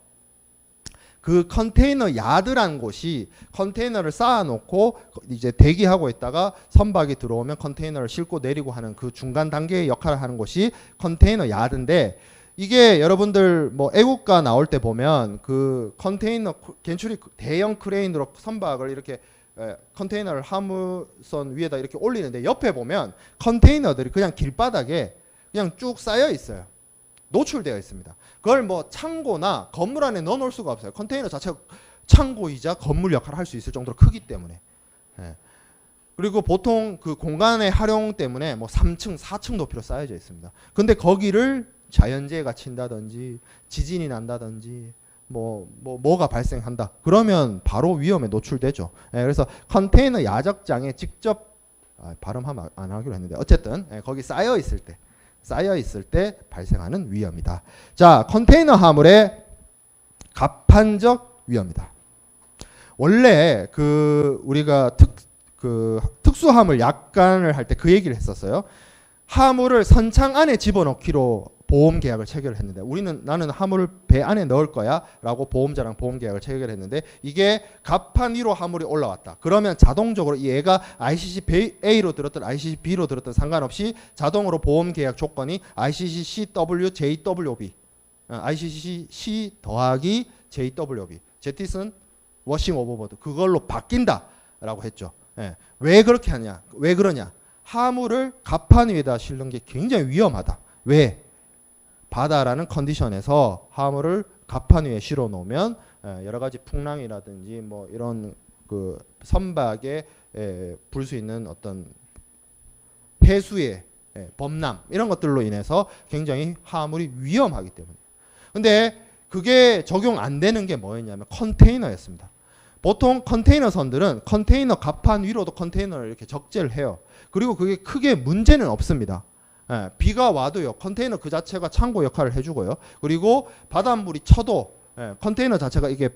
그 컨테이너 야드라는 곳이 컨테이너를 쌓아놓고 이제 대기하고 있다가 선박이 들어오면 컨테이너를 싣고 내리고 하는 그 중간 단계의 역할을 하는 곳이 컨테이너 야드인데 이게 여러분들 뭐 애국가 나올 때 보면 그 컨테이너 겐츄리 대형 크레인으로 선박을 이렇게 컨테이너를 화물선 위에다 이렇게 올리는데 옆에 보면 컨테이너들이 그냥 길바닥에 그냥 쭉 쌓여 있어요. 노출되어 있습니다. 그걸 뭐 창고나 건물 안에 넣어 놓을 수가 없어요. 컨테이너 자체가 창고이자 건물 역할을 할 수 있을 정도로 크기 때문에. 그리고 보통 그 공간의 활용 때문에 뭐 3층, 4층 높이로 쌓여져 있습니다. 근데 거기를 자연재해가 친다든지 지진이 난다든지 뭐가 발생한다. 그러면 바로 위험에 노출되죠. 그래서 컨테이너 야적장에 직접 발음하면 안 하기로 했는데 어쨌든 거기 쌓여 있을 때 발생하는 위험이다. 자, 컨테이너 화물의 가판적 위험이다. 원래 그 우리가 특수화물 약관을 할 때 그 얘기를 했었어요. 화물을 선창 안에 집어넣기로 보험 계약을 체결했는데 나는 화물을 배 안에 넣을 거야 라고 보험자랑 보험 계약을 체결했는데 이게 갑판 위로 화물이 올라왔다. 그러면 자동적으로 얘가 ICC A로 들었든 ICC B로 들었든 상관없이 자동으로 보험 계약 조건이 ICC CW JWB ICC C 더하기 JWB 제티슨 워싱 오버보드 그걸로 바뀐다 라고 했죠. 왜 그렇게 하냐? 왜 그러냐? 화물을 갑판 위에다 실는 게 굉장히 위험하다. 왜? 바다라는 컨디션에서 화물을 갑판 위에 실어 놓으면 여러 가지 풍랑이라든지 뭐 이런 그 선박에 불 수 있는 어떤 해수의 범람 이런 것들로 인해서 굉장히 화물이 위험하기 때문에. 근데 그게 적용 안 되는 게 뭐였냐면 컨테이너였습니다. 보통 컨테이너 선들은 컨테이너 갑판 위로도 컨테이너를 이렇게 적재를 해요. 그리고 그게 크게 문제는 없습니다. 비가 와도요, 컨테이너 그 자체가 창고 역할을 해주고요. 그리고 바닷물이 쳐도 컨테이너 자체가 이게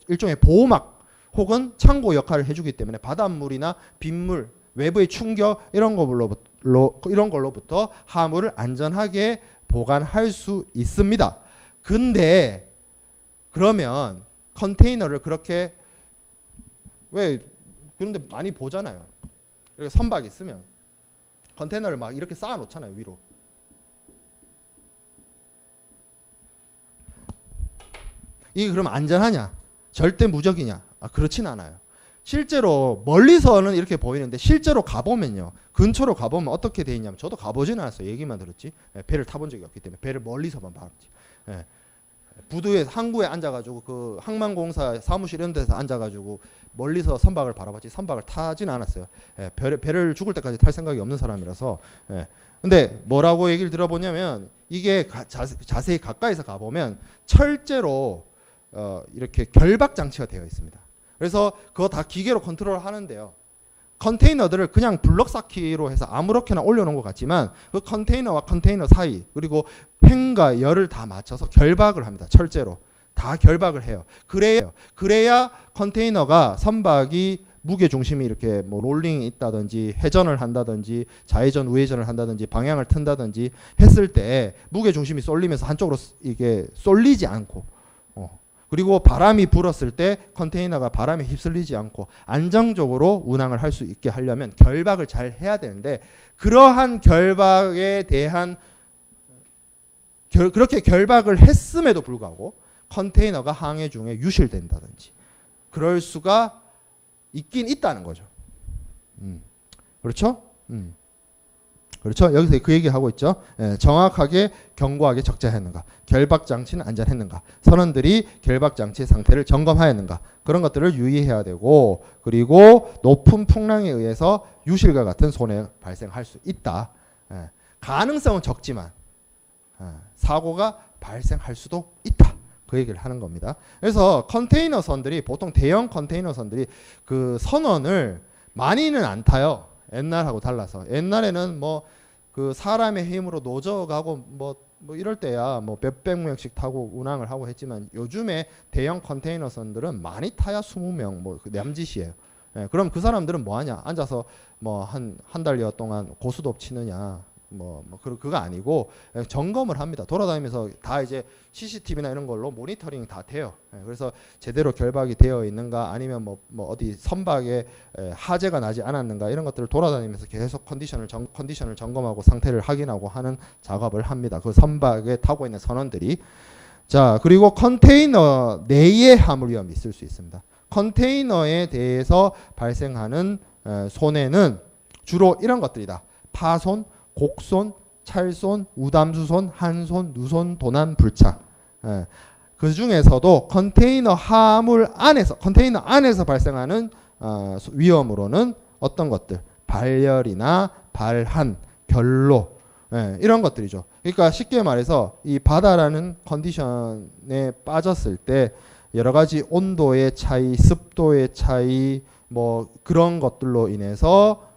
일종의 보호막 혹은 창고 역할을 해주기 때문에 바닷물이나 빗물, 외부의 충격 이런 걸로부터 화물을 안전하게 보관할 수 있습니다. 근데 그러면 컨테이너를 그렇게 그런데 많이 보잖아요. 이렇게 선박 있으면 컨테이너를 막 이렇게 쌓아 놓잖아요, 위로. 이게 그러면 안전하냐? 절대 무적이냐? 그렇진 않아요. 실제로 멀리서는 이렇게 보이는데 실제로 가보면요, 근처로 가보면 어떻게 돼 있냐면, 저도 가보지는 않았어요. 얘기만 들었지. 배를 타본 적이 없기 때문에 배를 멀리서만 봤지. 부두에 항구에 앉아가지고 그 항만공사 사무실 이런 데서 앉아가지고 멀리서 선박을 바라봤지 선박을 타지는 않았어요. 배를 죽을 때까지 탈 생각이 없는 사람이라서. 근데 뭐라고 얘기를 들어보냐면, 이게 자세히 가까이서 가보면 철제로 이렇게 결박 장치가 되어 있습니다. 그래서 그거 다 기계로 컨트롤 하는데요, 컨테이너들을 그냥 블럭 쌓기로 해서 아무렇게나 올려놓은 것 같지만 그 컨테이너와 컨테이너 사이, 그리고 횡과 열을 다 맞춰서 결박을 합니다. 철제로 다 결박을 해요. 그래야 컨테이너가, 선박이 무게 중심이 이렇게 뭐 롤링이 있다든지 회전을 한다든지 좌회전 우회전을 한다든지 방향을 튼다든지 했을 때 무게 중심이 쏠리면서 한쪽으로 이게 쏠리지 않고, 그리고 바람이 불었을 때 컨테이너가 바람에 휩쓸리지 않고 안정적으로 운항을 할 수 있게 하려면 결박을 잘 해야 되는데, 그러한 결박에 대한 그렇게 결박을 했음에도 불구하고 컨테이너가 항해 중에 유실된다든지 그럴 수가 있긴 있다는 거죠. 그렇죠? 그렇죠? 여기서 그 얘기하고 있죠. 정확하게 견고하게 적재했는가, 결박 장치는 안전했는가, 선원들이 결박 장치의 상태를 점검하였는가, 그런 것들을 유의해야 되고, 그리고 높은 풍랑에 의해서 유실과 같은 손해 발생할 수 있다. 가능성은 적지만 사고가 발생할 수도 있다. 그 얘기를 하는 겁니다. 그래서 컨테이너 선들이, 보통 대형 컨테이너 선들이 그 선원을 많이는 안 타요. 옛날하고 달라서. 옛날에는 뭐 그 사람의 힘으로 노저가고 뭐 이럴 때야 뭐 몇백 명씩 타고 운항을 하고 했지만, 요즘에 대형 컨테이너 선들은 많이 타야 20명 뭐 남짓이에요. 그럼 그 사람들은 뭐 하냐? 앉아서 뭐 한 달여 동안 고스톱 치느냐? 그거 아니고 점검을 합니다. 돌아다니면서 다 이제 CCTV나 이런 걸로 모니터링 다 돼요. 그래서 제대로 결박이 되어 있는가, 아니면 뭐 어디 선박에 하재가 나지 않았는가, 이런 것들을 돌아다니면서 계속 컨디션을 점검하고 상태를 확인하고 하는 작업을 합니다. 그 선박에 타고 있는 선원들이. 자, 그리고 컨테이너 내의 화물 위험이 있을 수 있습니다. 컨테이너에 대해서 발생하는 손해는 주로 이런 것들이다. 파손, 곡손, 찰손, 우담수손, 한손, 누손, 도난, 불착. 그 중에서도 컨테이너 안에서 발생하는 위험으로는 어떤 것들, 발열이나 발한, 결로, 이런 것들이죠. 그러니까 쉽게 말해서 이 바다라는 컨디션에 빠졌을 때 여러 가지 온도의 차이, 습도의 차이, 뭐 그런 것들로 인해서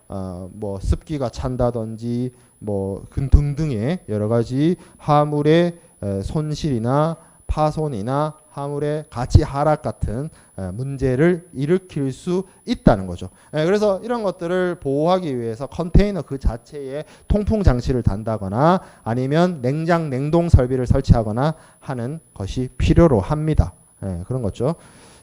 뭐 습기가 찬다든지 뭐 등등의 여러 가지 화물의 손실이나 파손이나 화물의 가치 하락 같은 문제를 일으킬 수 있다는 거죠. 그래서 이런 것들을 보호하기 위해서 컨테이너 그 자체에 통풍 장치를 단다거나 아니면 냉동 설비를 설치하거나 하는 것이 필요로 합니다. 그런 거죠.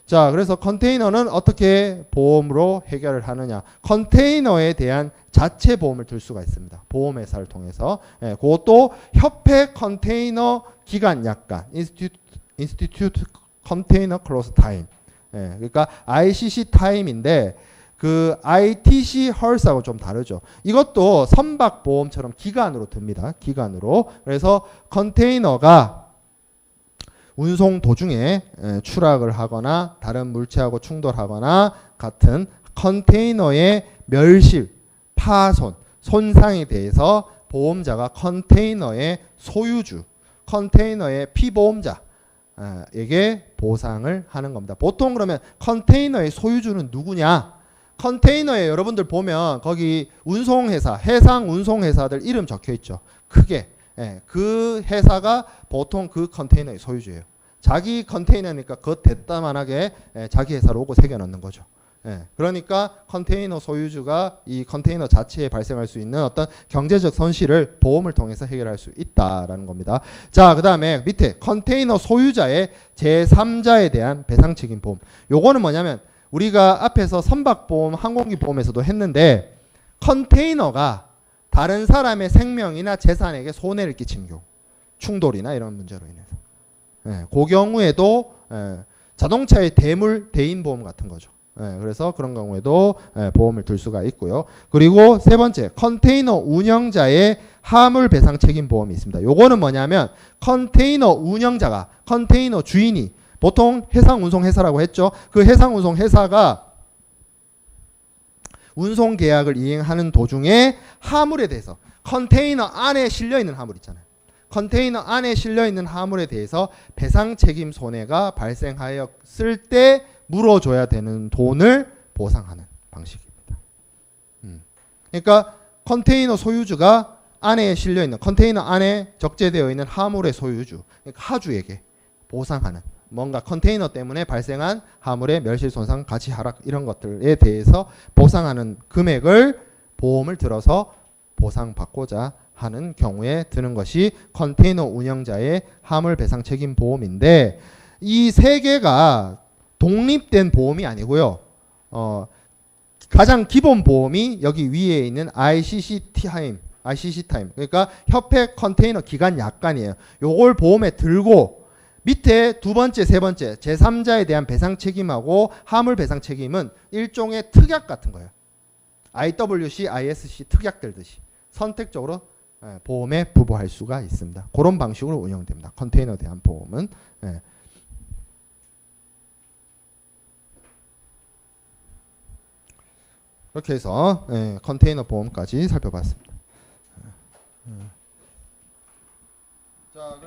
자, 그래서 컨테이너는 어떻게 보험으로 해결을 하느냐? 컨테이너에 대한 자체 보험을 들 수가 있습니다. 보험회사를 통해서. 그것도 협회 컨테이너 기간 약관, Institute Container Close Time. 그러니까 ICC 타임인데 그 ITC 헐스하고 좀 다르죠. 이것도 선박 보험처럼 기간으로 듭니다. 기간으로. 그래서 컨테이너가 운송 도중에 추락을 하거나 다른 물체하고 충돌하거나 같은 컨테이너의 멸실, 파손, 손상에 대해서 보험자가 컨테이너의 소유주, 컨테이너의 피보험자에게 보상을 하는 겁니다. 보통 그러면 컨테이너의 소유주는 누구냐? 컨테이너에 여러분들 보면 거기 운송회사, 해상 운송회사들 이름 적혀 있죠. 크게. 그 회사가 보통 그 컨테이너의 소유주예요. 자기 컨테이너니까 그 대따만하게 자기 회사 로고 새겨 넣는 거죠. 그러니까 컨테이너 소유주가 이 컨테이너 자체에 발생할 수 있는 어떤 경제적 손실을 보험을 통해서 해결할 수 있다라는 겁니다. 자, 그 다음에 밑에 컨테이너 소유자의 제3자에 대한 배상책임 보험. 요거는 뭐냐면 우리가 앞에서 선박보험, 항공기 보험에서도 했는데 컨테이너가 다른 사람의 생명이나 재산에게 손해를 끼치는 경우, 충돌이나 이런 문제로 인해서, 그 경우에도 자동차의 대물, 대인 보험 같은 거죠. 그래서 그런 경우에도 보험을 들 수가 있고요. 그리고 세 번째, 컨테이너 운영자의 하물 배상 책임 보험이 있습니다. 요거는 뭐냐면 컨테이너 운영자가, 컨테이너 주인이 보통 해상운송회사라고 했죠. 그 해상운송회사가 운송계약을 이행하는 도중에 하물에 대해서 컨테이너 안에 실려있는 하물 있잖아요. 컨테이너 안에 실려있는 하물에 대해서 배상 책임 손해가 발생하였을 때 물어줘야 되는 돈을 보상하는 방식입니다. 그러니까 컨테이너 소유주가 안에 실려있는, 컨테이너 안에 적재되어 있는 하물의 소유주, 그러니까 하주에게 보상하는, 뭔가 컨테이너 때문에 발생한 하물의 멸실 손상, 가치 하락 이런 것들에 대해서 보상하는 금액을 보험을 들어서 보상받고자 하는 경우에 드는 것이 컨테이너 운영자의 하물 배상 책임 보험인데, 이 세 개가 독립된 보험이 아니고요. 가장 기본 보험이 여기 위에 있는 ICC 타임, 그러니까 협회 컨테이너 기간 약관이에요. 요걸 보험에 들고 밑에 두 번째, 세 번째 제3자에 대한 배상 책임하고 하물 배상 책임은 일종의 특약 같은 거예요. IWC, ISC 특약 들듯이 선택적으로 보험에 부부할 수가 있습니다. 그런 방식으로 운영됩니다. 컨테이너에 대한 보험은. 그렇게 해서 컨테이너 보험까지 살펴봤습니다. 자,